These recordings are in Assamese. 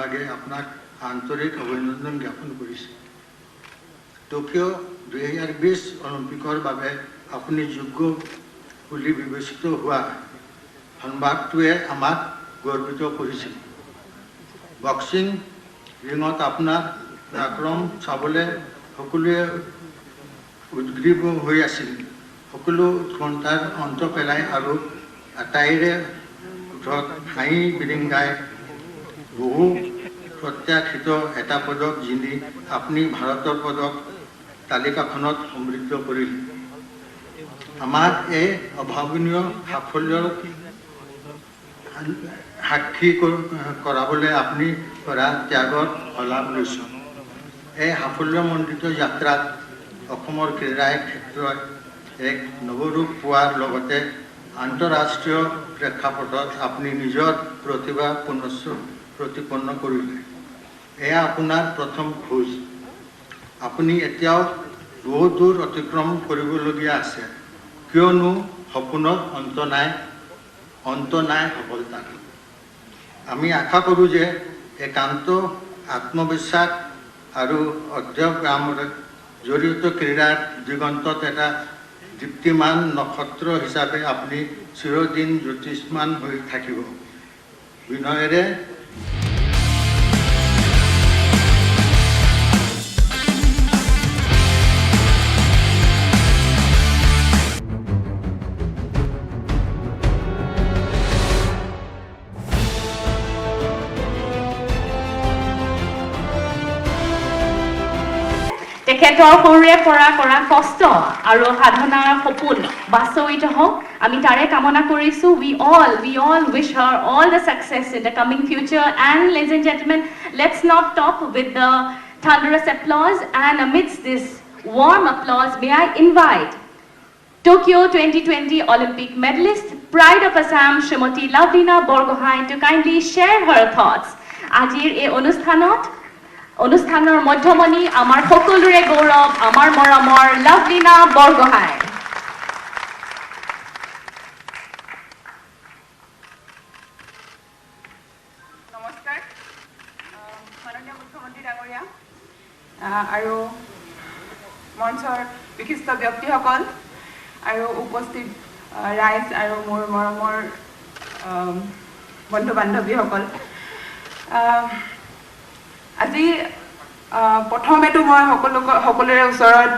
বিভাগে আপোনাক আন্তৰিক অভিনন্দন জ্ঞাপন কৰিছে। টোকিঅ' 2020 অলিম্পিকৰ বাবে আপুনি যোগ্য বুলি বিবেচিত হোৱা সংবাদটোৱে আমাক গৰ্বিত কৰিছিল। বক্সিং ৰিঙত আপোনাৰ পৰাক্ৰম চাবলৈ সকলোৱে উদ্গ্ৰীৱ হৈ আছিল। সকলো উৎকণ্ঠাৰ অন্ত পেলাই আৰু আটাইৰে ওঠৰত হাঁহি বিৰিঙাই বহু প্ৰত্যাশিত এটা পদক জিনি আপুনি ভাৰতৰ পদক তালিকাখনত সমৃদ্ধ কৰিলে। আমাৰ এই অভাৱনীয় সাফল্যৰ সাক্ষী কৰাবলৈ আপুনি কৰা ত্যাগৰ শলাগ লৈছোঁ। এই সাফল্যমণ্ডিত যাত্ৰাত অসমৰ ক্ৰীড়া ক্ষেত্ৰত এক নৱৰূপ পোৱাৰ লগতে আন্তঃৰাষ্ট্ৰীয় প্ৰেক্ষাপটত আপুনি নিজৰ প্ৰতিভা প্ৰতিপন্ন কৰিলে। এয়া আপোনাৰ প্ৰথম খোজ। আপুনি এতিয়াও বহু দূৰ অতিক্ৰম কৰিবলগীয়া আছে, কিয়নো সপোনত অন্ত নাই সফলতাৰ। আমি আশা কৰোঁ যে একান্ত আত্মবিশ্বাস আৰু অধ্যগ্ৰামৰ জড়িত ক্ৰীড়াৰ দিগন্তত এটা দীপ্তিমান নক্ষত্ৰ হিচাপে আপুনি চিৰদিন জ্যোতিষ্মান হৈ থাকিব। বিনয়েৰে তেখেতৰ সৰুৰে পৰা কৰা কষ্ট আৰু সাধনাৰ সপোন বাস্তৱায়িত হওক, আমি তাৰে কামনা কৰিছোঁ। We all wish her all the success in the coming future. And ladies and gentlemen, let's not stop with the thunderous applause. And amidst this warm applause, may I invite Tokyo 2020 Olympic medalist, Pride of Assam, Srimati Lovelina Borgohain to kindly share her thoughts. আজিৰ এই অনুষ্ঠানৰ মধ্যমণি আমাৰ সকলোৰে গৌৰৱ, আমাৰ মৰমৰ লাভলীনা বৰগোহাঁই। নমস্কাৰ মাননীয় মুখ্যমন্ত্ৰী ডাঙৰীয়া আৰু মঞ্চৰ বিশিষ্ট ব্যক্তিসকল আৰু উপস্থিত ৰাইজ আৰু মোৰ মৰমৰ বন্ধু বান্ধৱীসকল, আজি প্ৰথমেতো মই সকলোৰে ওচৰত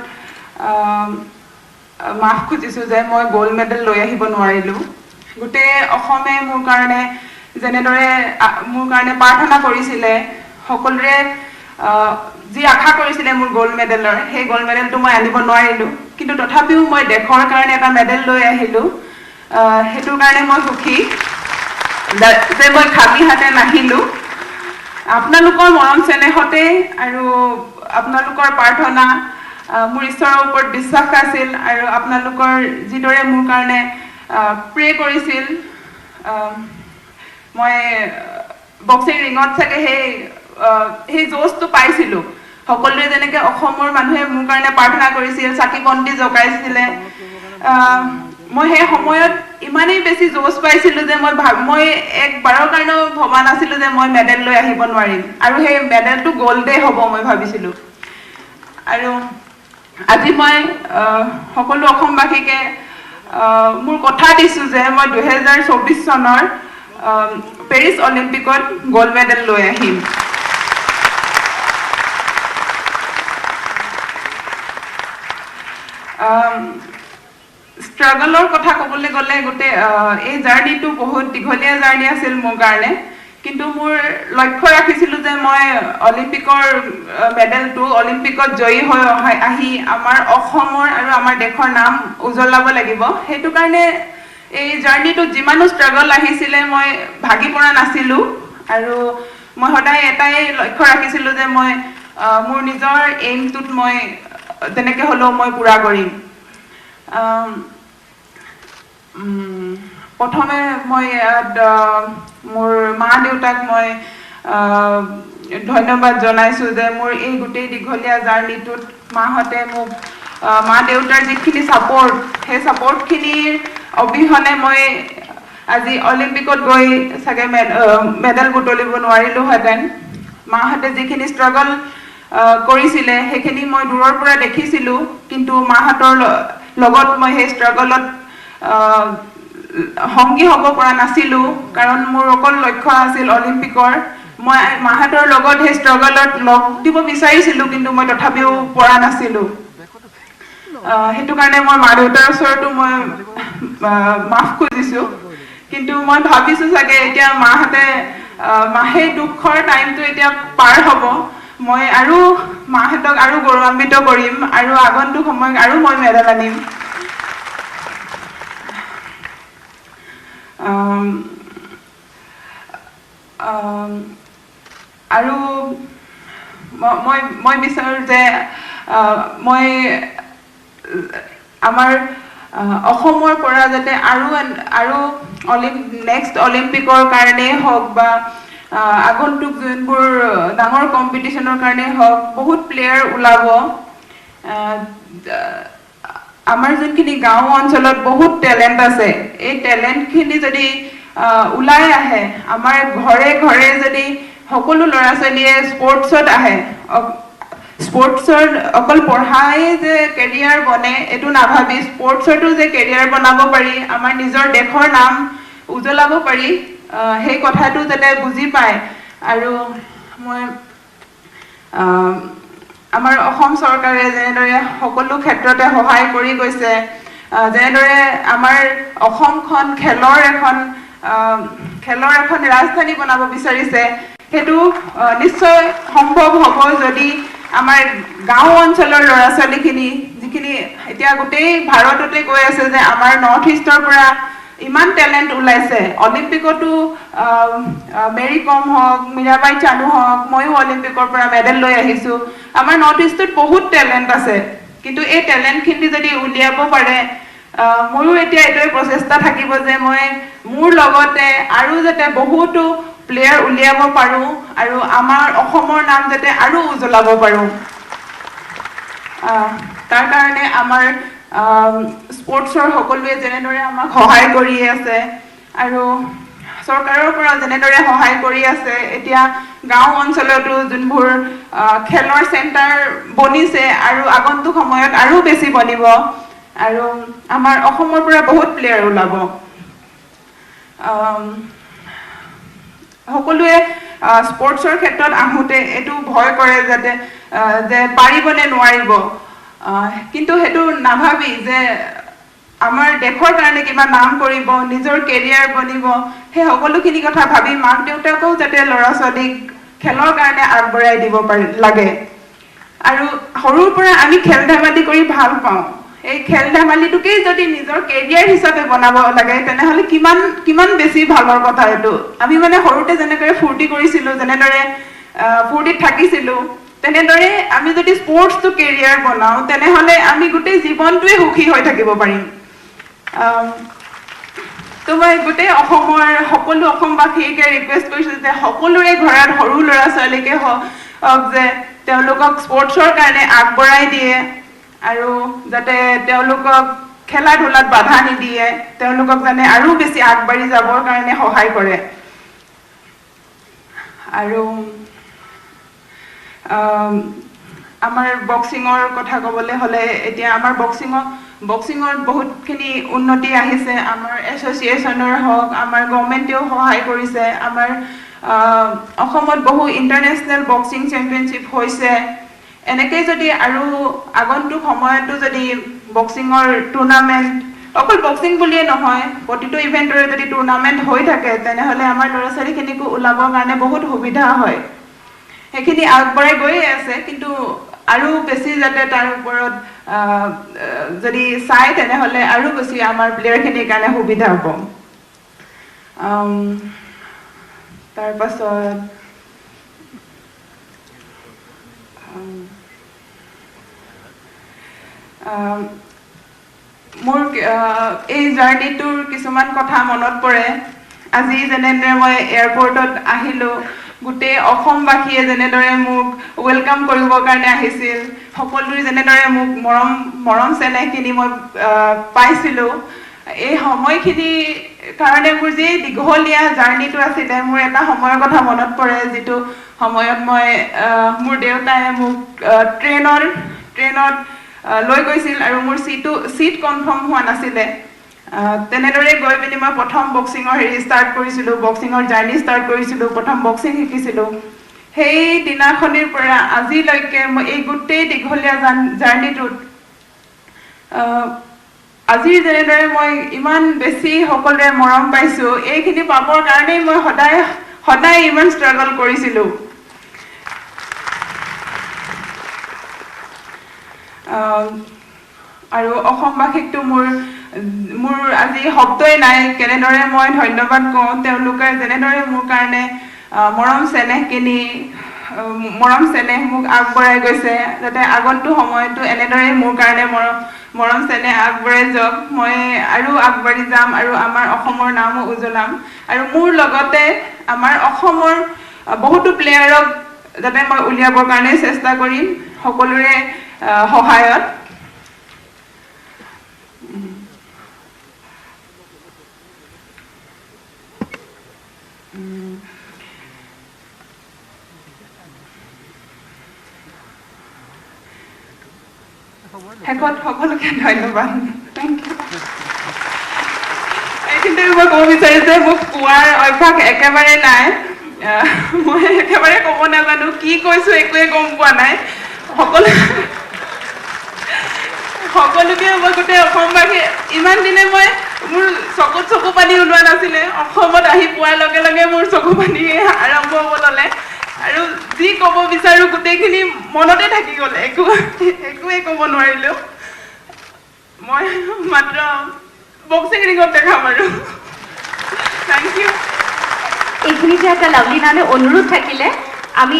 মাফ খুজিছোঁ যে মই গ'ল্ড মেডেল লৈ আহিব নোৱাৰিলোঁ। গোটেই অসমে মোৰ কাৰণে যেনেদৰে মোৰ কাৰণে প্ৰাৰ্থনা কৰিছিলে, সকলোৰে যি আশা কৰিছিলে মোৰ গ'ল্ড মেডেলৰ, সেই গ'ল্ড মেডেলটো মই আনিব নোৱাৰিলোঁ। কিন্তু তথাপিও মই দেশৰ কাৰণে এটা মেডেল লৈ আহিলোঁ। সেইটোৰ কাৰণে মই সুখী যে মই খালী হাতে নাহিলোঁ। আপোনালোকৰ মৰম চেনেহতে আৰু আপোনালোকৰ প্ৰাৰ্থনা, মোৰ ঈশ্বৰৰ ওপৰত বিশ্বাস আছিল আৰু আপোনালোকৰ যিদৰে মোৰ কাৰণে প্ৰে কৰিছিল, মই বক্সিং ৰিঙত চাগে সেই জোচটো পাইছিলোঁ। সকলোৱে যেনেকৈ অসমৰ মানুহে মোৰ কাৰণে প্ৰাৰ্থনা কৰিছিল, চাকি বন্তি জগাইছিলে, মই সেই সময়ত ইমানেই বেছি জোচ পাইছিলোঁ যে মই একবাৰৰ কাৰণেও ভবা নাছিলোঁ যে মই মেডেল লৈ আহিব নোৱাৰিম, আৰু সেই মেডেলটো গ'ল্ডেই হ'ব মই ভাবিছিলোঁ। আৰু আজি মই সকলো অসমবাসীকে মোৰ কথা দিছোঁ যে মই 2024 চনৰ পেৰিছ অলিম্পিকত গ'ল্ড মেডেল লৈ আহিম। ষ্ট্ৰাগলৰ কথা ক'বলৈ গ'লে গোটেই এই জাৰ্ণিটো বহুত দীঘলীয়া জাৰ্ণি আছিল মোৰ কাৰণে, কিন্তু মোৰ লক্ষ্য ৰাখিছিলোঁ যে মই অলিম্পিকৰ মেডেলটো অলিম্পিকত জয়ী হৈ আহি আমাৰ অসমৰ আৰু আমাৰ দেশৰ নাম উজ্বলাব লাগিব। সেইটো কাৰণে এই জাৰ্ণিটোত যিমানো ষ্ট্ৰাগল আহিছিলে মই ভাগি পৰা নাছিলোঁ, আৰু মই সদায় এটাই লক্ষ্য ৰাখিছিলোঁ যে মই মোৰ নিজৰ এইমটোত মই তেনেকৈ হ'লেও মই পূৰা কৰিম। প্ৰথমে মই ইয়াত মোৰ মা দেউতাক মই ধন্যবাদ জনাইছোঁ যে মোৰ এই গোটেই দীঘলীয়া জাৰ্ণিটোত মাহঁতে মোক মা দেউতাৰ যিখিনি ছাপোৰ্ট, সেই ছাপোৰ্টখিনিৰ অবিহনে মই আজি অলিম্পিকত গৈ চাগে মেডেল বুটলিব নোৱাৰিলোহেঁতেন। মাহঁতে যিখিনি ষ্ট্ৰাগল কৰিছিলে সেইখিনি মই দূৰৰ পৰা দেখিছিলোঁ, কিন্তু মাহঁতৰ লগত মই সেই ষ্ট্ৰাগলত সংগী হ'ব পৰা নাছিলোঁ, কাৰণ মোৰ অকল লক্ষ্য আছিল অলিম্পিকৰ। মই মাহঁতৰ লগত সেই ষ্ট্ৰাগলত লগ দিব বিচাৰিছিলোঁ, কিন্তু মই তথাপিও পৰা নাছিলোঁ। সেইটো কাৰণে মই মা দেউতাৰ ওচৰতো মই মাফ খুজিছোঁ, কিন্তু মই ভাবিছোঁ চাগে এতিয়া মাহঁতে সেই দুখৰ টাইমটো এতিয়া পাৰ হ'ব, মই আৰু মাহঁতক আৰু গৌৰৱান্বিত কৰিম আৰু আগন্তুক সময়ত আৰু মই মেডেল আনিম। আৰু মই বিচাৰোঁ যে মই আমাৰ অসমৰ পৰা যাতে আৰু নেক্সট অলিম্পিকৰ কাৰণেই হওক বা আগন্তুক যোনবোৰ ডাঙৰ কম্পিটিশ্যনৰ কাৰণেই হওক বহুত প্লেয়াৰ ওলাব। আমাৰ যোনখিনি গাঁও অঞ্চলত বহুত টেলেণ্ট আছে, এই টেলেণ্টখিনি যদি ওলাই আহে, আমাৰ ঘৰে ঘৰে যদি সকলো ল'ৰা ছোৱালীয়ে স্পৰ্টছত আহে, স্পৰ্টছৰ অকল পঢ়াই যে কেৰিয়াৰ বনে এইটো নাভাবি স্পৰ্টছতো যে কেৰিয়াৰ বনাব পাৰি, আমাৰ নিজৰ দেশৰ নাম উজ্বলাব পাৰি, সেই কথাটো যাতে বুজি পায়। আৰু মই আমাৰ অসম চৰকাৰে যেনেদৰে সকলো ক্ষেত্ৰতে সহায় কৰি গৈছে, যেনেদৰে আমাৰ অসমখন খেলৰ এখন ৰাজধানী বনাব বিচাৰিছে, সেইটো নিশ্চয় সম্ভৱ হ'ব যদি আমাৰ গাঁও অঞ্চলৰ ল'ৰা ছোৱালীখিনি, যিখিনি এতিয়া গোটেই ভাৰততে কৈ আছে যে আমাৰ নৰ্থ ইষ্টৰ পৰা ইমান টেলেণ্ট ওলাইছে। অলিম্পিকতো মেৰী কম হওক, মীৰাবাই চানু হওক, ময়ো অলিম্পিকৰ পৰা মেডেল লৈ আহিছোঁ। আমাৰ নৰ্থ ইষ্টত বহুত টেলেণ্ট আছে, কিন্তু এই টেলেণ্টখিনি যদি উলিয়াব পাৰে, মোৰো এতিয়া এইটোৱে প্ৰচেষ্টা থাকিব যে মই মোৰ লগতে আৰু যাতে বহুতো প্লেয়াৰ উলিয়াব পাৰোঁ আৰু আমাৰ অসমৰ নাম যাতে আৰু উজ্বলাব পাৰোঁ। তাৰ কাৰণে আমাৰ স্পৰ্টছৰ সকলোৱে যেনেদৰে আমাক সহায় কৰি আছে আৰু চৰকাৰৰ পৰা যেনেদৰে সহায় কৰি আছে, এতিয়া গাঁও অঞ্চলতো যোনবোৰ খেলৰ চেণ্টাৰ বনিছে আৰু আগন্তুক সময়ত আৰু বেছি বনিব আৰু আমাৰ অসমৰ পৰা বহুত প্লেয়াৰ ওলাব। সকলোৱে স্পৰ্টছৰ ক্ষেত্ৰত আহোঁতে এইটো ভয় কৰে যে পাৰিবনে নোৱাৰিব, কিন্তু সেইটো নাভাবি যে আমাৰ দেশৰ কাৰণে কিবা নাম কৰিব, নিজৰ কেৰিয়াৰ বনিব, সেই সকলোখিনি কথা ভাবি মাক দেউতাকেও যাতে ল'ৰা ছোৱালীক খেলৰ কাৰণে আগবঢ়াই দিব লাগে। আৰু সৰুৰ পৰা আমি খেল ধেমালি কৰি ভাল পাওঁ, এই খেল ধেমালিটোকেই যদি নিজৰ কেৰিয়াৰ হিচাপে বনাব লাগে, তেনেহ'লে কিমান বেছি ভালৰ কথা এইটো। আমি মানে সৰুতে যেনেদৰে ফূৰ্তি কৰিছিলোঁ, যেনেদৰে ফূৰ্তিত থাকিছিলোঁ, তেনেদৰে আমি যদি স্পৰ্টছটো কেৰিয়াৰ বনাওঁ, তেনেহ'লে আমি গোটেই জীৱনটোৱে সুখী হৈ থাকিব পাৰিম। তো মই গোটেই অসমৰ সকলো অসমবাসীকে ৰিকুৱেষ্ট কৰিছোঁ যে সকলোৰে ঘৰত সৰু ল'ৰা ছোৱালীকে হওক যে তেওঁলোকক স্পৰ্টছৰ কাৰণে আগবঢ়াই দিয়ে আৰু যাতে তেওঁলোকক খেলা ধূলাত বাধা নিদিয়ে, তেওঁলোকক যাতে আৰু বেছি আগবাঢ়ি যাবৰ কাৰণে সহায় কৰে। আৰু আমাৰ বক্সিঙৰ কথা ক'বলৈ হ'লে, এতিয়া আমাৰ বক্সিঙত বহুতখিনি উন্নতি আহিছে। আমাৰ এছ'চিয়েশ্যনৰ হওক, আমাৰ গভৰ্ণমেণ্টেও সহায় কৰিছে। আমাৰ অসমত বহু ইণ্টাৰনেশ্যনেল বক্সিং চেম্পিয়নশ্বিপ হৈছে। এনেকৈ যদি আৰু আগন্তুক সময়তো যদি বক্সিঙৰ টুৰ্ণামেণ্ট, অকল বক্সিং বুলিয়ে নহয়, প্ৰতিটো ইভেণ্টৰে যদি টুৰ্ণামেণ্ট হৈ থাকে, তেনেহ'লে আমাৰ ল'ৰা ছোৱালীখিনিকো ওলাবৰ কাৰণে বহুত সুবিধা হয়। সেইখিনি আগবঢ়াই গৈয়ে আছে, কিন্তু আৰু বেছি যাতে তাৰ ওপৰত যদি চাই, তেনেহ'লে আৰু বেছি আমাৰ প্লেয়াৰখিনিৰ কাৰণে সুবিধা হ'ব। তাৰপাছত মোৰ এই জাৰ্ণিটোৰ কিছুমান কথা মনত পৰে। আজি যেনেদৰে মই এয়াৰপৰ্টত আহিলোঁ, গোটেই অসমবাসীয়ে যেনেদৰে মোক ৱেলকাম কৰিবৰ কাৰণে আহিছিল, সকলোৰে যেনেদৰে মোক মৰম চেনেহখিনি মই পাইছিলোঁ, এই সময়খিনিৰ কাৰণে মোৰ যি দীঘলীয়া জাৰ্ণিটো আছিলে, মোৰ এটা সময়ৰ কথা মনত পৰে, যিটো সময়ত মই মোৰ দেউতাই মোক ট্ৰেইনত লৈ গৈছিল আৰু মোৰ সিট কনফাৰ্ম হোৱা নাছিলে তেনেদৰে গৈ পিনি মই প্ৰথম বক্সিঙৰ ষ্টাৰ্ট কৰিছিলোঁ বক্সিঙৰ জাৰ্নি ষ্টাৰ্ট কৰিছিলোঁ প্ৰথম বক্সিং শিকিছিলোঁ সেই দিনাখনিৰ পৰা আজিলৈকে মই এই গোটেই দীঘলীয়া জাৰ্নিটোত আজিৰ যেনেদৰে মই ইমান বেছি সকলোৰে মৰম পাইছোঁ এইখিনি পাবৰ কাৰণেই মই সদায় ইমান ষ্ট্ৰাগল কৰিছিলোঁ আৰু অসমবাসীকতো মোৰ আজি শব্দই নাই কেনেদৰে মই ধন্যবাদ কওঁ তেওঁলোকে যেনেদৰে মোৰ কাৰণে মৰম চেনেহ মোক আগবঢ়াই গৈছে যাতে আগন্তুক সময়তো এনেদৰে মোৰ কাৰণে মৰম চেনেহ আগবঢ়াই যাওক মই আৰু আগবাঢ়ি যাম আৰু আমাৰ অসমৰ নামো উজ্বলাম আৰু মোৰ লগতে আমাৰ অসমৰ বহুতো প্লেয়াৰক যাতে মই উলিয়াবৰ কাৰণে চেষ্টা কৰিম সকলোৰে সহায়ত শেষত সকলোকে ধন্যবাদ থেংক ইউ এইখিনিতে মই ক'ব বিচাৰিছোঁ যে মোক কোৱাৰ অভ্যাস একেবাৰে নাই মই একেবাৰে ক'ব নাজানো কি কৈছোঁ একোৱে গম পোৱা নাই সকলোকে মই গোটেই অসমবাসী ইমান দিনে মই মোৰ চকু পানী ওলোৱা নাছিলে অসমত আহি পোৱাৰ লগে লগে মোৰ চকু পানী আৰম্ভ হ'ব ল'লে আৰু যি ক'ব বিচাৰোঁ গোটেইখিনি মনতে থাকি গ'ল একোৱে ক'ব নোৱাৰিলোঁ মই মাত্ৰ বক্সিং ৰিঙত দেখাম আৰু থেংক ইউ এইখিনিতে এটা লাভলীনালৈ অনুৰোধ থাকিলে আমি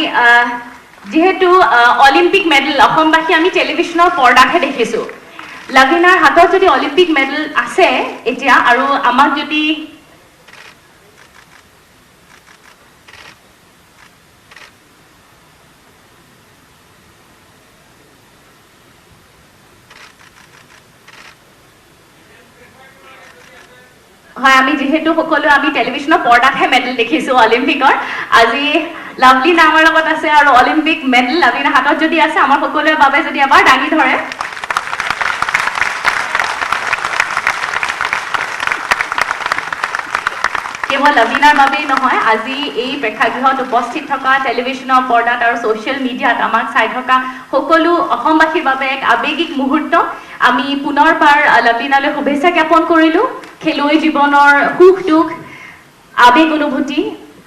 যিহেতু অলিম্পিক মেডেল অসমবাসী আমি টেলিভিশ্যনৰ পৰ্দাতহে দেখিছোঁ লাভলীনাৰ হাতত যদি অলিম্পিক মেডেল আছে এতিয়া আৰু আমাক যদি হয় আমি যিহেতু সকলো আমি টেলিভিশ্যনৰ পৰ্দাতহে মেডেল দেখিছোঁ অলিম্পিকৰ আজি লাভলীনা আমাৰ লগত আছে আৰু অলিম্পিক মেডেল লাভলীনাৰ হাতত যদি আছে আমাৰ সকলোৰে বাবে যদি এবাৰ দাঙি ধৰে কেৱল লাভলীনাৰ বাবেই নহয় আজি এই প্ৰেক্ষাগৃহত উপস্থিত থকা টেলিভিশ্যনৰ পৰ্দাত আৰু ছ'চিয়েল মিডিয়াত আমাক চাই থকা সকলো অসমবাসীৰ বাবে এক আৱেগিক মুহূৰ্ত আমি পুনৰবাৰ লাভলীনালৈ শুভেচ্ছা জ্ঞাপন কৰিলোঁ খেলুৱৈ জীৱনৰ সুখ দুখ আৱেগ অনুভূতি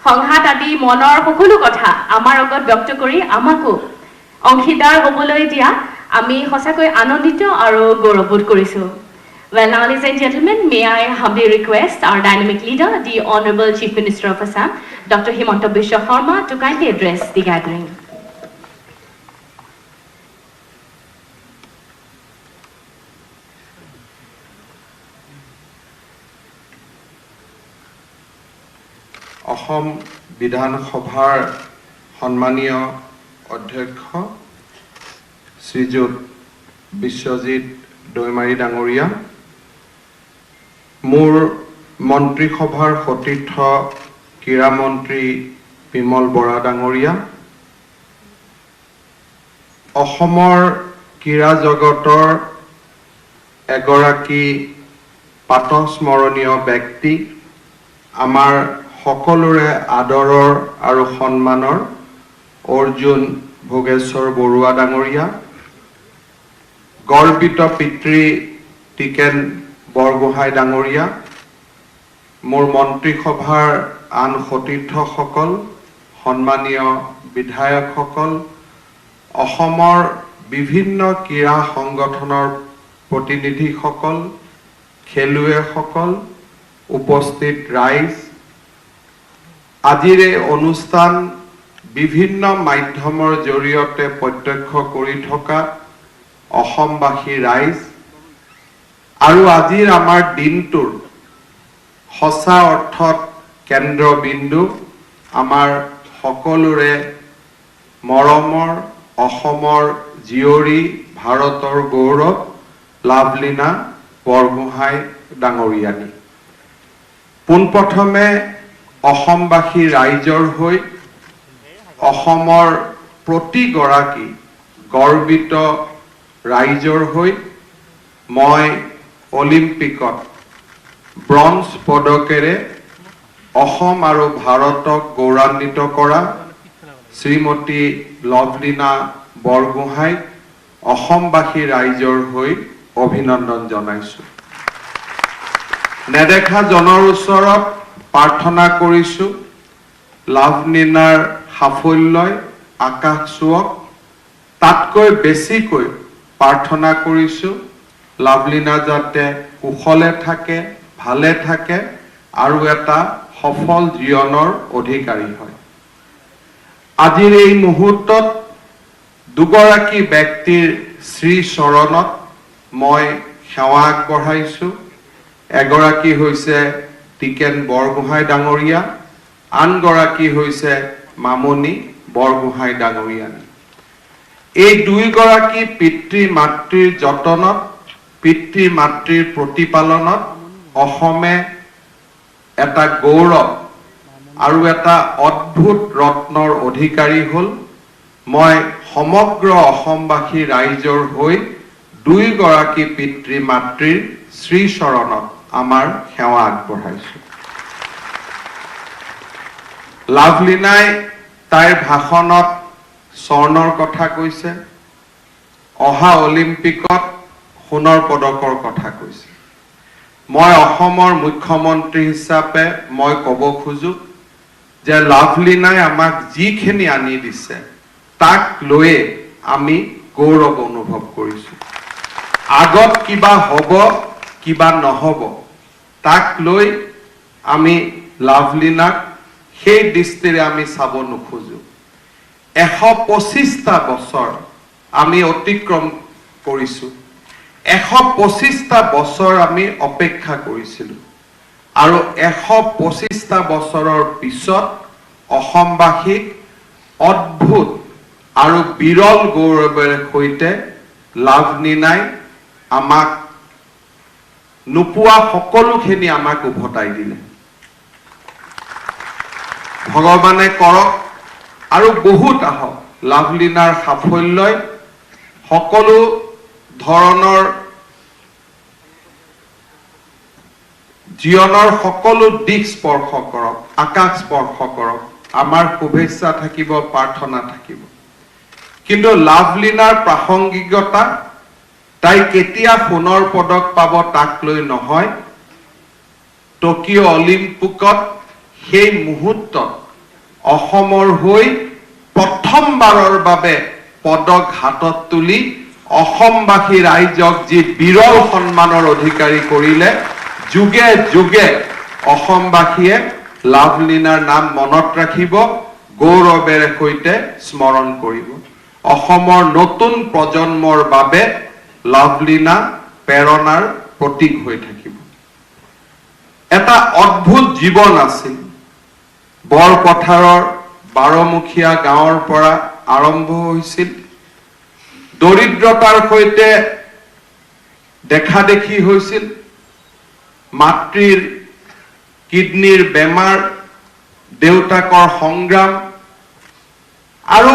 সংঘাত আদি মনৰ সকলো কথা আমাৰ আগত ব্যক্ত কৰি আমাকো অংশীদাৰ হ'বলৈ দিয়া আমি সঁচাকৈ আনন্দিত আৰু গৌৰৱবোধ কৰিছোঁ Well, now, ladies and gentlemen, may I humbly request our dynamic leader, the Honorable Chief Minister of Assam, Dr. Himanta Biswa Sharma, to kindly address the gathering. Assam বিধানসভাৰ সন্মানীয় অধ্যক্ষ শ্ৰীযুত বিশ্বজিৎ দৈমাৰী ডাঙৰীয়া মোৰ মন্ত্ৰীসভাৰ সতীৰ্থ ক্ৰীড়া মন্ত্ৰী বিমল বৰা ডাঙৰীয়া অসমৰ ক্ৰীড়া জগতৰ এগৰাকী পাতস্মৰণীয় ব্যক্তি আমাৰ সকলোৰে আদৰৰ আৰু সন্মানৰ অৰ্জুন ভোগেশ্বৰ বৰুৱা ডাঙৰীয়া গৰ্বিত পিতৃ টিকেন বৰগোহাঁই ডাঙৰীয়া মোৰ মন্ত্ৰীসভাৰ আন সতীৰ্থসকল সন্মানীয় বিধায়কসকল অসমৰ বিভিন্ন ক্ৰীড়া সংগঠনৰ প্ৰতিনিধিসকল খেলুৱৈসকল উপস্থিত ৰাইজ আজিৰ এই অনুষ্ঠান বিভিন্ন মাধ্যমৰ জৰিয়তে প্ৰত্যক্ষ কৰি থকা অসমবাসী ৰাইজ আৰু আজিৰ আমাৰ দিনটোৰ সঁচা অৰ্থত কেন্দ্ৰবিন্দু আমাৰ সকলোৰে মৰমৰ অসমৰ জীয়ৰী ভাৰতৰ গৌৰৱ লাভলীনা বৰগোহাঁই ডাঙৰীয়ানী পোনপ্ৰথমে অসমবাসী ৰাইজৰ হৈ অসমৰ প্ৰতিগৰাকী গৰ্বিত ৰাইজৰ হৈ মই অলিম্পিকত ব্ৰঞ্জ পদকেৰে অসম আৰু ভাৰতক গৌৰৱান্বিত কৰা শ্ৰীমতী লভলীনা বৰগোহাঁইক অসমবাসী ৰাইজৰ হৈ অভিনন্দন জনাইছো। নেদেখা জনৰ ওচৰত প্ৰাৰ্থনা কৰিছো লাভলীনাৰ সাফল্যই আকাশ চুৱক। তাতকৈ বেছিকৈ প্ৰাৰ্থনা কৰিছো লাভলীনা যাতে কুশলে থাকে, ভালে থাকে আৰু এটা সফল জীৱনৰ অধিকাৰী হয়। আজিৰ এই মুহূৰ্তত দুগৰাকী ব্যক্তিৰ শ্ৰী চৰণত মই সেৱা আগবঢ়াইছো। এগৰাকী হৈছে টিকেন বৰগোহাঁই ডাঙৰীয়া, আনগৰাকী হৈছে মামনি বৰগোহাঁই ডাঙৰীয়া। এই দুইগৰাকী পিতৃ মাতৃৰ যতনত, পিতৃ মাতৃৰ প্ৰতিপালনত অসমে এটা গৌৰৱ আৰু এটা অদ্ভুত ৰত্নৰ অধিকাৰী হ'ল। মই সমগ্ৰ অসমবাসী ৰাইজৰ হৈ দুইগৰাকী পিতৃ মাতৃৰ শ্ৰীচৰণত আমাৰ সেৱা আগবঢ়াইছো। লাভলীনাই তাইৰ ভাষণত স্বৰ্ণৰ কথা কৈছে, অহা অলিম্পিকত সোণৰ পদকৰ কথা কৈছে। মই অসমৰ মুখ্যমন্ত্ৰী হিচাপে মই ক'ব খোজো যে লাভলীনাই আমাক যিখিনি আনি দিছে তাক লৈয়ে আমি গৌৰৱ অনুভৱ কৰিছো। আগত কিবা হ'ব কিবা নহ'ব তাক লৈ আমি লাভলীনাক সেই দৃষ্টিৰে আমি চাব নোখোজো। 125টা বছৰ আমি অতিক্ৰম কৰিছো, 125টা বছৰ আমি অপেক্ষা কৰিছিলো আৰু 125টা বছৰৰ পিছত অসমবাসীক অদ্ভুত আৰু বিৰল গৌৰৱেৰে সৈতে লাভলীনাই আমাক নোপোৱা সকলোখিনি আমাক উভতাই দিলে। ভগৱানে কৰক আৰু বহুত আহক লাভলীনাৰ সাফল্যই সকলো ধৰণৰ জীৱনৰ সকলো দিশ স্পৰ্শ কৰক, আকাশ স্পৰ্শ কৰক, আমাৰ শুভেচ্ছা থাকিব, প্ৰাৰ্থনা থাকিব। কিন্তু লাভলীনাৰ প্ৰাসংগিকতা তাই কেতিয়া সোণৰ পদক পাব তাক লৈ নহয়, টকিঅ' অলিম্পিকত সেই মুহূৰ্তত অসমৰ হৈ প্ৰথমবাৰৰ বাবে পদক হাতত তুলি অসমবাসী ৰাইজক যি বিৰল সন্মানৰ অধিকাৰী কৰিলে, যুগে যুগে অসমবাসীয়ে লাভলীনাৰ নাম মনত ৰাখিব, গৌৰৱেৰে সৈতে স্মৰণ কৰিব। অসমৰ নতুন প্ৰজন্মৰ বাবে লাভলীনা প্ৰেৰণাৰ প্ৰতীক হৈ থাকিব। এটা অদ্ভুত জীৱন আছিল। বৰপথাৰৰ বাৰমুখীয়া গাঁৱৰ পৰা আৰম্ভ হৈছিল। দৰিদ্ৰতাৰ সৈতে দেখা দেখি হৈছিল। মাতৃৰ কিডনীৰ বেমাৰ, দেউতাকৰ সংগ্ৰাম আৰু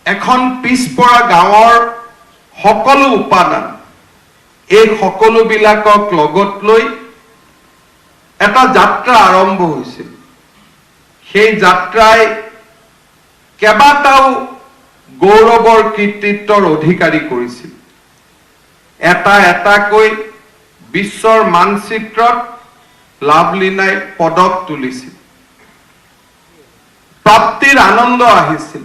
এখন পিছপৰা গাঁৱৰ সকলো উপাদান, এই সকলোবিলাকক লগত লৈ এটা যাত্ৰা আৰম্ভ হৈছিল। সেই যাত্ৰাই কেইবাটাও গৌৰৱৰ কৃতিত্বৰ অধিকাৰী কৰিছিল। এটা এটাকৈ বিশ্বৰ মানচিত্ৰত লাভলীনাই পদক তুলিছিল। প্ৰাপ্তিৰ আনন্দ আহিছিল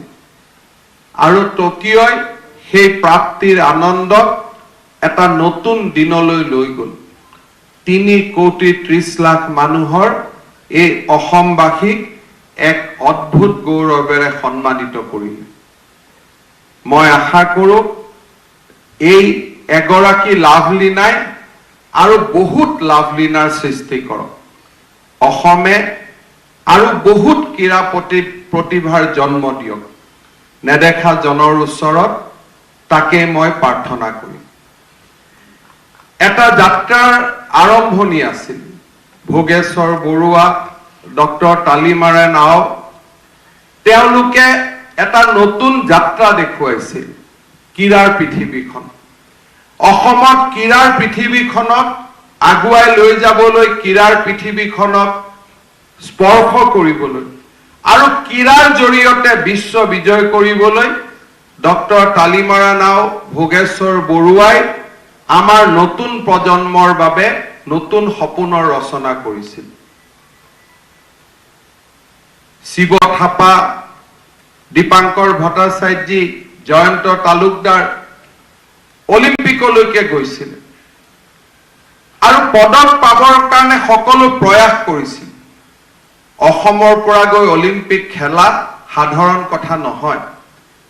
আৰু টকিঅ'ই সেই প্ৰাপ্তিৰ আনন্দক এটা নতুন দিনলৈ লৈ গ'ল। 3,30,00,000 মানুহৰ এই অসমবাসীক এক অদ্ভুত গৌৰৱেৰে সন্মানিত কৰিলে। মই আশা কৰো এই এগৰাকী লাভলীনাই আৰু বহুত লাভলীনাৰ সৃষ্টি কৰক। অসমে আৰু বহুত ক্ৰীড়া প্ৰতিভাৰ জন্ম দিয়ক। নেদেখা জনৰ ওচৰত তাকে মই প্ৰাৰ্থনা কৰিম। এটা যাত্ৰাৰ আৰম্ভণি আছিল। ভোগেশ্বৰ বৰুৱা, ডক্টৰ তালিমাৰে নাও, তেওঁলোকে এটা নতুন যাত্ৰা দেখুৱাইছিল ক্ৰীড়াৰ পৃথিৱীখন অসমত ক্ৰীড়াৰ পৃথিৱীখনক আগুৱাই লৈ যাবলৈ ক্ৰীড়াৰ পৃথিৱীখনক স্পৰ্শ কৰিবলৈ আৰু ক্ৰীড়াৰ জৰিয়তে বিশ্ব বিজয় কৰিবলৈ ডক্টৰ তালিমাৰা নাও ভোগেশ্বৰ বৰুৱাই আমাৰ নতুন প্ৰজন্মৰ বাবে নতুন সপোনৰ ৰচনা কৰিছিল শিৱ থাপা দীপাংকৰ ভট্টাচাৰ্যজী জয়ন্ত তালুকদাৰ অলিম্পিকলৈকে গৈছিল আৰু পদক পাবৰ কাৰণে সকলো প্ৰয়াস কৰিছিল অসমৰ পৰা গৈ অলিম্পিক খেলা সাধাৰণ কথা নহয়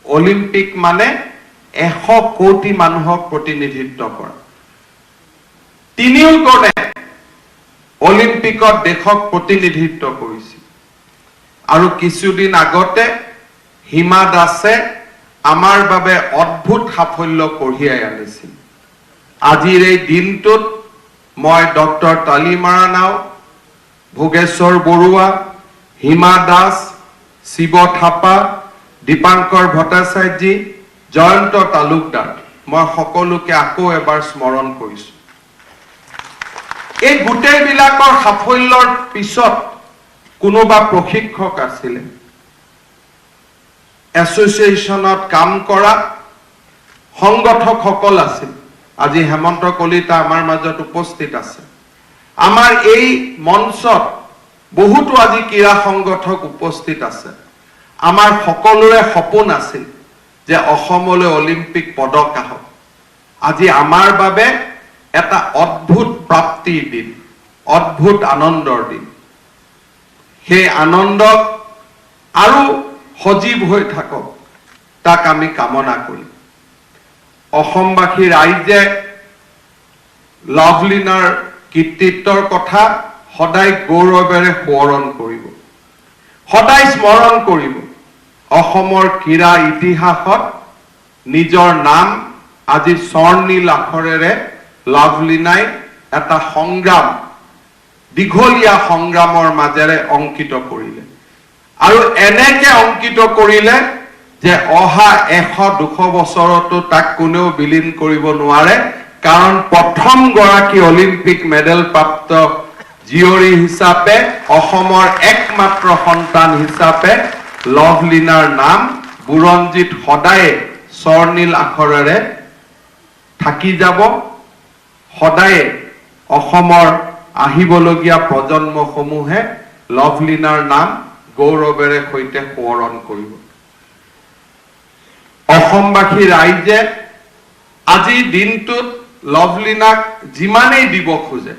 অলিম্পিক মানে 100 কোটি মানুহক প্ৰতিনিধিত্ব কৰা তিনিওজনে অলিম্পিকত দেশক প্ৰতিনিধিত্ব কৰিছিল আৰু কিছুদিন আগতে হিমা দাসে আমাৰ বাবে অদ্ভুত সাফল্য কঢ়িয়াই আনিছিল আজিৰ এই দিনটোত মই ডক্টৰ তালিমাৰা নাও ভোগেশ্বৰ বৰুৱা হিমা দাস শিৱ থাপা দীপাংকৰ ভট্টাচাৰ্যজী জয়ন্ত তালুকদাৰ মই সকলোকে আকৌ এবাৰ স্মৰণ কৰিছো এই গোটেইবিলাকৰ সাফল্যৰ পিছত কোনোবা প্ৰশিক্ষক আছিল এছ'চিয়েশ্যনত কাম কৰা সংগঠকসকল আছিল আজি হেমন্ত কলিতা আমাৰ মাজত উপস্থিত আছে আমাৰ এই মঞ্চত বহুতো আজি ক্ৰীড়া সংগঠক উপস্থিত আছে আমাৰ সকলোৰে সপোন আছিল যে অসমলৈ অলিম্পিক পদক আহক আজি আমাৰ বাবে এটা অদ্ভুত প্ৰাপ্তিৰ দিন অদ্ভুত আনন্দৰ দিন সেই আনন্দ আৰু সজীৱ হৈ থাকক তাক আমি কামনা কৰিম অসমবাসী ৰাইজে লাভলিনাৰ কৃতিত্বৰ কথা সদায় গৌৰৱেৰে সোঁৱৰণ কৰিব সদায় স্মৰণ কৰিব অসমৰ ক্ৰীড়া ইতিহাসত নিজৰ নাম আজি স্বৰ্ণীল আখৰেৰে লাভলিনাই এটা সংগ্ৰাম দীঘলীয়া সংগ্ৰামৰ মাজেৰে অংকিত কৰিলে আৰু এনেকে অংকিত কৰিলে যে অহা 100-200 বছৰতো তাক কোনেও বিলীন কৰিব নোৱাৰে কাৰণ প্ৰথম গৰাকী অলিম্পিক মেডেল প্ৰাপ্ত জীয়ৰী হিচাপে অসমৰ একমাত্ৰ সন্তান হিচাপে লাভলিনাৰ নাম বুৰঞ্জীত সদায় স্বৰ্ণীল আখৰেৰে থাকি যাব সদায় অসমৰ আহিবলগীয়া প্ৰজন্মসমূহে লাভলিনাৰ নাম গৌৰৱেৰে সৈতে সোঁৱৰণ কৰিব অসমবাসী ৰাইজে আজি দিনটোত লাভলিনাক যিমানেই দিব খোজে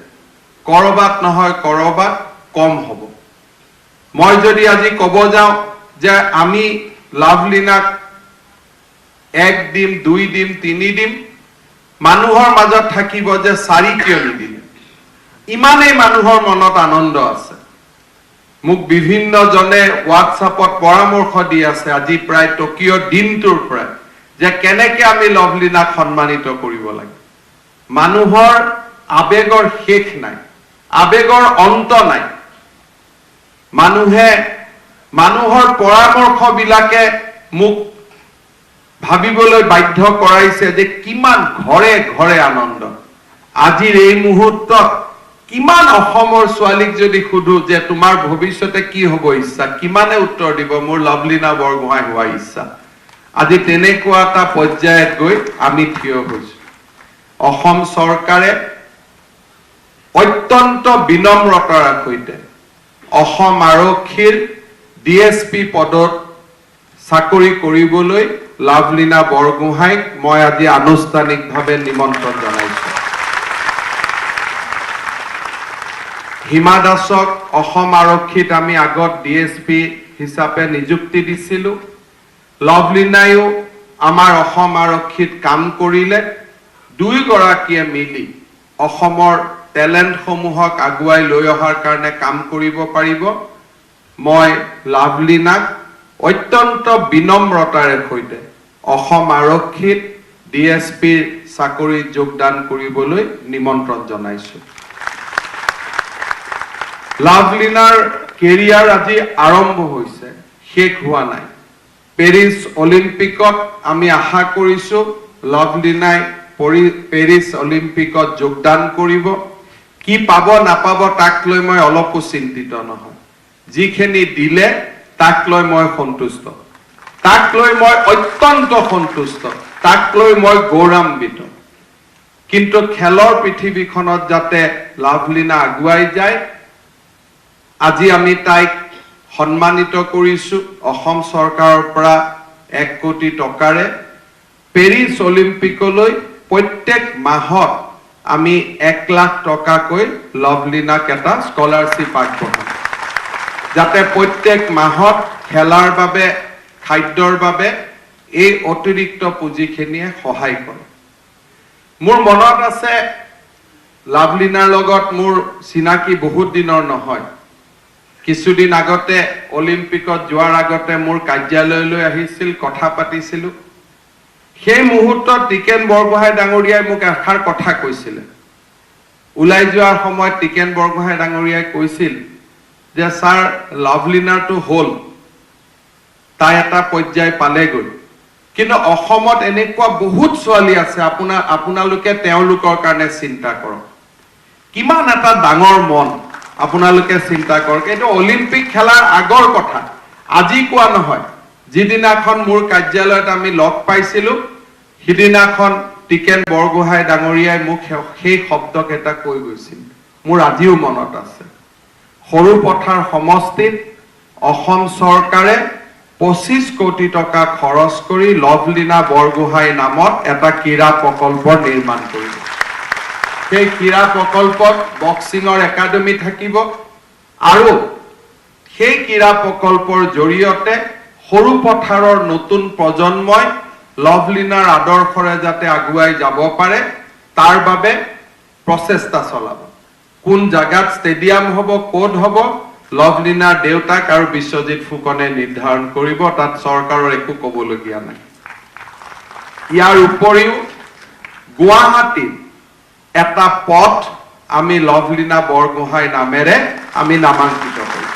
কৰবাত নহয় কৰবাত কম হ'ব মই যদি আজি ক'ব যাওঁ যে আমি লাভলিনাক 1 দিম 2 দিম 3 দিম মানুহৰ মাজত থাকিব যে 4 কিয় নিদিলে ইমানেই মানুহৰ মনত আনন্দ আছে মোক বিভিন্ন জনে হোৱাটছআপত পৰামৰ্শ দি আছে আজি প্ৰায় টকিঅ দিনটোৰ পৰা যে কেনেকৈ আমি লাভলিনাক সন্মানিত কৰিব লাগে মানুহৰ আবেগৰ শেষ নাই আবেগৰ অন্ত নাই মানুহৰ পৰামৰ্শবিলাকে মোক ভাবিবলৈ বাধ্য কৰাইছে যে কিমান ঘৰে ঘৰে আনন্দ আজিৰ এই মুহূৰ্তত কিমান অসমৰ ছোৱালীক যদি সুধো যে তোমাৰ ভৱিষ্যতে কি হ'ব ইচ্ছা কিমানে উত্তৰ দিব মোৰ লাভলিনা বৰগোহাঁই হোৱাৰ ইচ্ছা আজি তেনেকুৱা এটা পৰ্যায়ত গৈ আমি থিয় হৈছো অসম চৰকাৰে অত্যন্ত বিনম্ৰতাৰ সৈতে অসম আৰক্ষীৰ ডিএছপি পদত চাকৰি কৰিবলৈ লাভলিনা বৰগোহাঁইক মই আজি আনুষ্ঠানিকভাৱে নিমন্ত্ৰণ জনাইছো হিমা দাসক অসম আৰক্ষীত আমি আগত ডিএছপি হিচাপে নিযুক্তি দিছিলো লাভলিনায়ো আমাৰ অসম আৰক্ষীত কাম কৰিলে দুয়োগৰাকীয়ে মিলি অসমৰ টেলেণ্টসমূহক আগুৱাই লৈ অহাৰ কাৰণে কাম কৰিব পাৰিব মই লাভলিনাক অত্যন্ত বিনম্ৰতাৰে সৈতে অসম আৰক্ষীত ডিএছপিৰ চাকৰিত যোগদান কৰিবলৈ নিমন্ত্ৰণ জনাইছো লাভলিনাৰ কেৰিয়াৰ আজি আৰম্ভ হৈছে শেষ হোৱা নাই পেৰিছ অলিম্পিকত আমি আশা কৰিছো লভলিনাই পেৰিছ অলিম্পিকত যোগদান কৰিব। কি পাব নাপাব তাক লৈ মই অলপো চিন্তিত নহয়। যিখিনি দিলে তাক লৈ মই সন্তুষ্ট, তাক লৈ মই অত্যন্ত সন্তুষ্ট, তাক লৈ মই গৌৰৱান্বিত। কিন্তু খেলৰ পৃথিৱীখনত যাতে লাভলীনা আগুৱাই যায়, আজি আমি তাইক সন্মানিত কৰিছো অসম চৰকাৰৰ পৰা 1 কোটি টকাৰে। পেৰিছ অলিম্পিকলৈ প্ৰত্যেক মাহত আমি 1 লাখ টকাকৈ লভলীনাক এটা স্কলাৰশ্বিপ আগবঢ়াম, যাতে প্ৰত্যেক মাহত খেলাৰ বাবে খাদ্যৰ বাবে এই অতিৰিক্ত পুঁজিখিনিয়ে সহায় কৰে। মোৰ মনত আছে লাভলীনাৰ লগত মোৰ চিনাকি বহুত দিনৰ নহয়। কিছুদিন আগতে অলিম্পিকত যোৱাৰ আগতে মোৰ কাৰ্যালয়লৈ আহিছিল, কথা পাতিছিলো। সেই মুহূৰ্তত টিকেন বৰগোহাঁই ডাঙৰীয়াই মোক এষাৰ কথা কৈছিলে। ওলাই যোৱাৰ সময়ত টিকেন বৰগোহাঁই ডাঙৰীয়াই কৈছিল যে ছাৰ লাভলীনাৰটো হ'ল, তাই এটা পৰ্যায় পালেগৈ, কিন্তু অসমত এনেকুৱা বহুত ছোৱালী আছে, আপোনালোকে তেওঁলোকৰ কাৰণে চিন্তা কৰক। কিমান এটা ডাঙৰ মন, আপোনালোকে চিন্তা কৰক। এইটো অলিম্পিক খেলাৰ আগৰ কথা, আজি কোৱা নহয়। যিদিনাখন মোৰ কাৰ্যালয়ত আমি লগ পাইছিলো, সিদিনাখন টিকেন বৰগোহাঁই ডাঙৰীয়াই মোক সেই শব্দকেইটা কৈ গৈছিল, মোৰ আজিও মনত আছে। সৰুপথাৰ সমষ্টিত অসম চৰকাৰে 25 কোটি টকা খৰচ কৰি লভলীনা বৰগোহাঁই নামত এটা ক্ৰীড়া প্ৰকল্প নিৰ্মাণ কৰিব। সেই ক্ৰীড়া প্ৰকল্পত বক্সিঙৰ একাডেমি থাকিব আৰু সেই ক্ৰীড়া প্ৰকল্পৰ জৰিয়তে সৰুপথাৰৰ নতুন প্ৰজন্মই লভলীনাৰ আদৰ্শৰে যাতে আগুৱাই যাব পাৰে তাৰ বাবে প্ৰচেষ্টা চলাব। কোন জাগাত ষ্টেডিয়াম হ'ব, ক'ত হ'ব, লভলীনাৰ দেউতাক আৰু বিশ্বজিৎ ফুকনে নিৰ্ধাৰণ কৰিব, তাত চৰকাৰৰ একো ক'বলগীয়া নাই। ইয়াৰ উপৰিও গুৱাহাটীত এটা পথ আমি লভলীনা বৰগোহাঁই নামেৰে আমি নামাঙ্কিত কৰিম।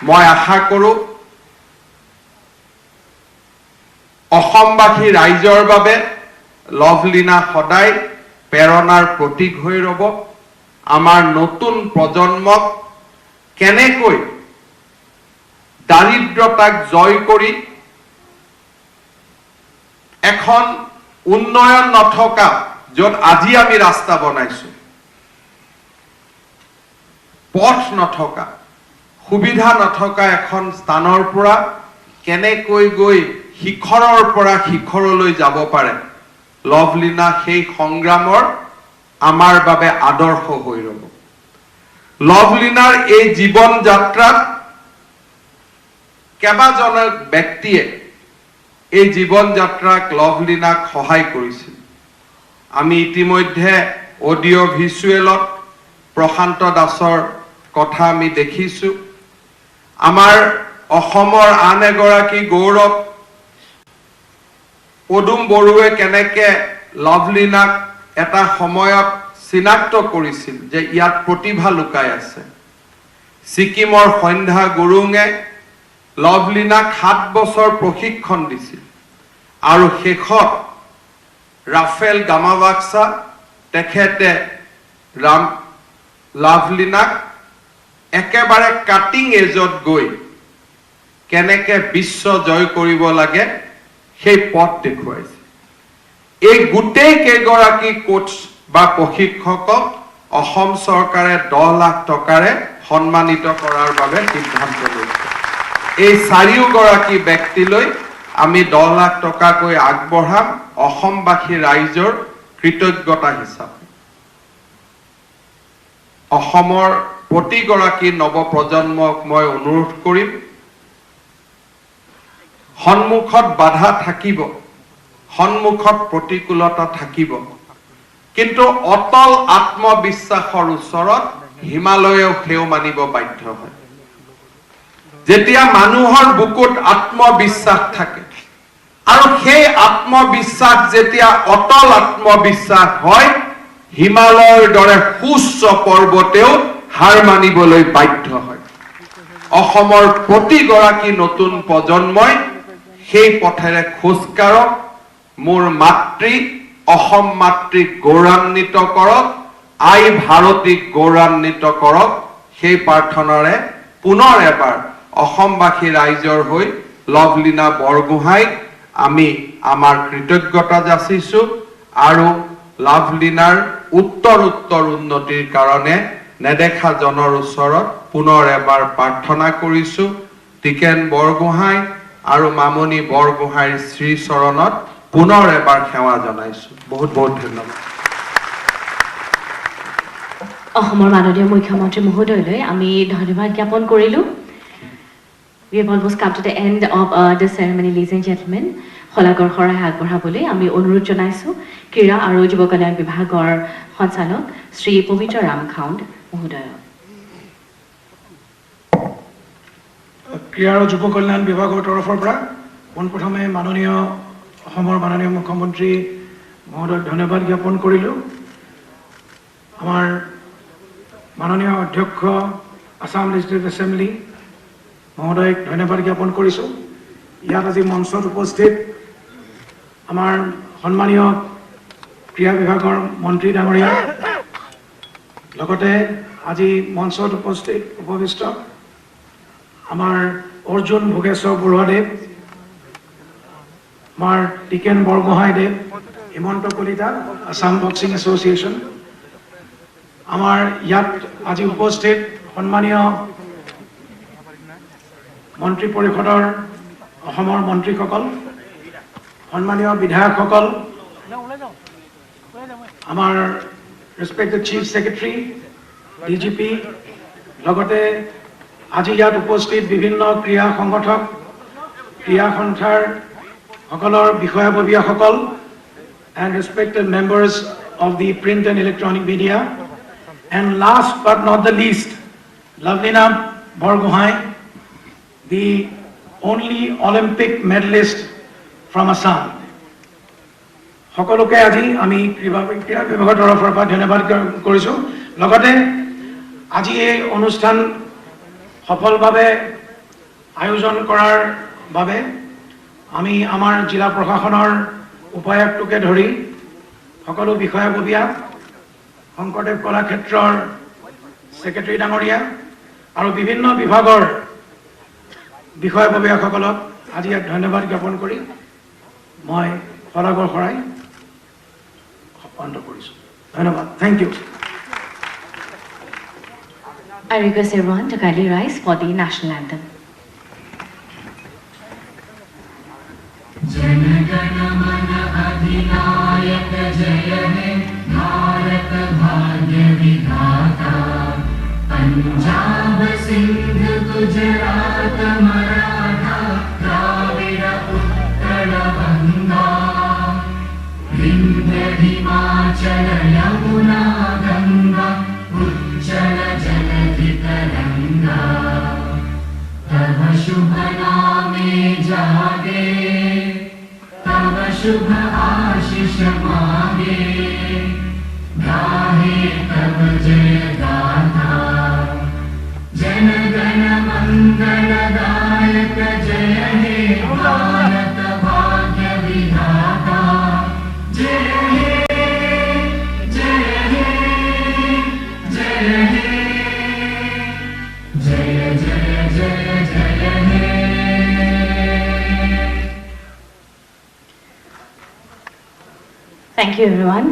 মই আশা কৰো অসমবাসী ৰাইজৰ বাবে লভলীনা সদায় প্ৰেৰণাৰ প্ৰতীক হৈ ৰব। আমাৰ নতুন প্ৰজন্মক কেনেকৈ দাৰিদ্ৰতাক জয় কৰি এখন উন্নয়ন নথকা, য'ত আজি আমি ৰাস্তা বনাইছো, পথ নথকা, সুবিধা নথকা এখন স্থানৰ পৰা কেনেকৈ গৈ শিখৰৰ পৰা শিখৰলৈ যাব পাৰে, লভলীনা সেই সংগ্ৰামৰ আমাৰ বাবে আদৰ্শ হৈ ৰব। লভলীনাৰ এই জীৱন যাত্ৰাত কেইবাজন ব্যক্তিয়ে এই জীৱন যাত্ৰাক লভলীনাক সহায় কৰিছিল। আমি ইতিমধ্যে অডিঅ' ভিজুৱেলত প্ৰশান্ত দাসৰ কথা আমি দেখিছো। আমাৰ অসমৰ আন এগৰাকী গৌৰৱ পদুম বড়ুৱে কেনেকে লভলীনাক এটা সময়ত চিনাক্ত কৰিছিল যে ইয়াত প্ৰতিভা লুকাই আছে। ছিকিমৰ সন্ধ্যা গুৰুঙে লভলীনাক 7 বছৰ প্ৰশিক্ষণ দিছিল আৰু শেষত ৰাফেল গামাৱাক্সা তেখেতে লাভলীনাক একেবাৰে কাটিং এজত গৈ কেনেকে বিশ্ব জয় কৰিব লাগে সেই পথ দেখুৱাইছে। এই গোটেই কেইগৰাকী কোচ বা প্ৰশিক্ষকক অসম চৰকাৰে 10 লাখ টকাৰে সন্মানিত কৰাৰ বাবে সিদ্ধান্ত লৈছে। এই 4গৰাকী ব্যক্তিলৈ আমি 10 লাখ টকাকৈ আগবঢ়াম অসমবাসী ৰাইজৰ কৃতজ্ঞতা হিচাপে। অসমৰ প্ৰতিগৰাকী নৱপ্ৰজন্মক মই অনুৰোধ কৰিম, সন্মুখত বাধা থাকিব, সন্মুখত প্ৰতিকূলতা থাকিব, কিন্তু অটল আত্মবিশ্বাসৰ ওচৰত হিমালয়েও সেও মানিব বাধ্য হয়। যেতিয়া মানুহৰ বুকুত আত্মবিশ্বাস থাকে আৰু সেই আত্মবিশ্বাস যেতিয়া অটল আত্মবিশ্বাস হয়, হিমালয়ৰ দৰে সুউচ্চ পৰ্বতেও হাৰ মানিবলৈ বাধ্য হয়। অসমৰ প্ৰতিগৰাকী নতুন প্ৰজন্মই সেই পথেৰে খোজ কাঢ়ক, মোৰ মাতৃ অসম মাতৃক গৌৰৱান্বিত কৰক, আই ভাৰতীক গৌৰৱান্বিত কৰক, সেই প্ৰাৰ্থনাৰে পুনৰ এবাৰ অসমবাসী ৰাইজৰ হৈ লভলীনা বৰগোহাঁইক আমি আমাৰ কৃতজ্ঞতা যাচিছো আৰু লাভলীনাৰ উত্তৰ উন্নতিৰ কাৰণে নেদেখা জনৰ ওচৰত পুনৰ এবাৰ প্ৰাৰ্থনা কৰিছো। টিকেন বৰগোহাঁই আৰু মামনি বৰগোহাঁইৰ শ্ৰী চৰণত পুনৰ এবাৰ সেৱা জনাইছো। বহুত বহুত ধন্যবাদ। অসমৰ মাননীয় মুখ্যমন্ত্ৰী মহোদয়লৈ আমি ধন্যবাদ জ্ঞাপন কৰিলোঁ। We have almost come to the end of the ceremony, ladies and gentlemen. শলাগৰ শৰাই আগবঢ়াবলৈ আমি অনুৰোধ জনাইছোঁ ক্ৰীড়া আৰু যুৱ কল্যাণ বিভাগৰ সঞ্চালক শ্ৰী পবিত্ৰ ৰাম খাউণ্ড মহোদয়ক। ক্ৰীড়া আৰু যুৱ কল্যাণ বিভাগৰ তৰফৰ পৰা পোনপ্ৰথমে অসমৰ মাননীয় মুখ্যমন্ত্ৰী মহোদয়ক ধন্যবাদ জ্ঞাপন কৰিলোঁ। আমাৰ মাননীয় অধ্যক্ষ আসাম লেজিসলেটিভ এছেম্বলি মহোদয়ক ধন্যবাদ জ্ঞাপন কৰিছোঁ। ইয়াত আজি মঞ্চত উপস্থিত আমাৰ সন্মানীয় ক্ৰীড়া বিভাগৰ মন্ত্ৰী ডাঙৰীয়া, লগতে আজি মঞ্চত উপবিষ্ট আমাৰ অৰ্জুন ভোগেশ্বৰ বৰুৱাদেৱ, আমাৰ টিকেন বৰগোহাঁইদেৱ, হিমন্ত কলিতা, আসাম বক্সিং এছ'চিয়েশ্যন, আমাৰ ইয়াত আজি উপস্থিত সন্মানীয় মন্ত্ৰী পৰিষদৰ অসমৰ মন্ত্ৰীসকল, সন্মানীয় বিধায়কসকল, আমাৰ ৰেছপেক্টেড চিফ ছেক্ৰেটাৰী, DGP, লগতে আজি ইয়াত উপস্থিত বিভিন্ন ক্ৰীড়া সংগঠক, ক্ৰীড়া সন্থাৰ সকলৰ বিষয়ববীয়াসকল, and respected members of the print and electronic media, and last but not the least, Lavelina Borgohain, the only Olympic medalist from Assam. সকলোকে আজি আমি ক্ৰীড়া বিভাগৰ তৰফৰ পৰা ধন্যবাদ কৰিছোঁ। লগতে আজি এই অনুষ্ঠান সফলভাৱে আয়োজন কৰাৰ বাবে আমি আমাৰ জিলা প্ৰশাসনৰ উপায়ুক্তকে ধৰি সকলো বিষয়ববীয়া, শংকৰদেৱ কলাক্ষেত্ৰৰ ছেক্ৰেটাৰী ডাঙৰীয়া আৰু বিভিন্ন বিভাগৰ বিষয়ববীয়াসকলক আজি ইয়াত ধন্যবাদ জ্ঞাপন কৰি মই শলাগৰ শৰাই বন্ধ কৰিছোঁ। ধন্যবাদ। Thank you. I request everyone to kindly rise for the national anthem. जनगण मन अधिनायक जय हे भारत भाग्य विधाता, पंजाब सिंध गुजरात मराठा द्राविड़ उत्कल गंगा, विंध्य हिमाचल यमुना गंगा उज्जल जलधि तरंगा, तव शुभ नामे जागे, तव शुभ आशीष मांगे, गाहे तव जय गाथा, जन गण मंगल दायक जय हे भारत भाग्य विधाता, जय हे जय हे जय हे जय जय जय जय हे। Thank you everyone.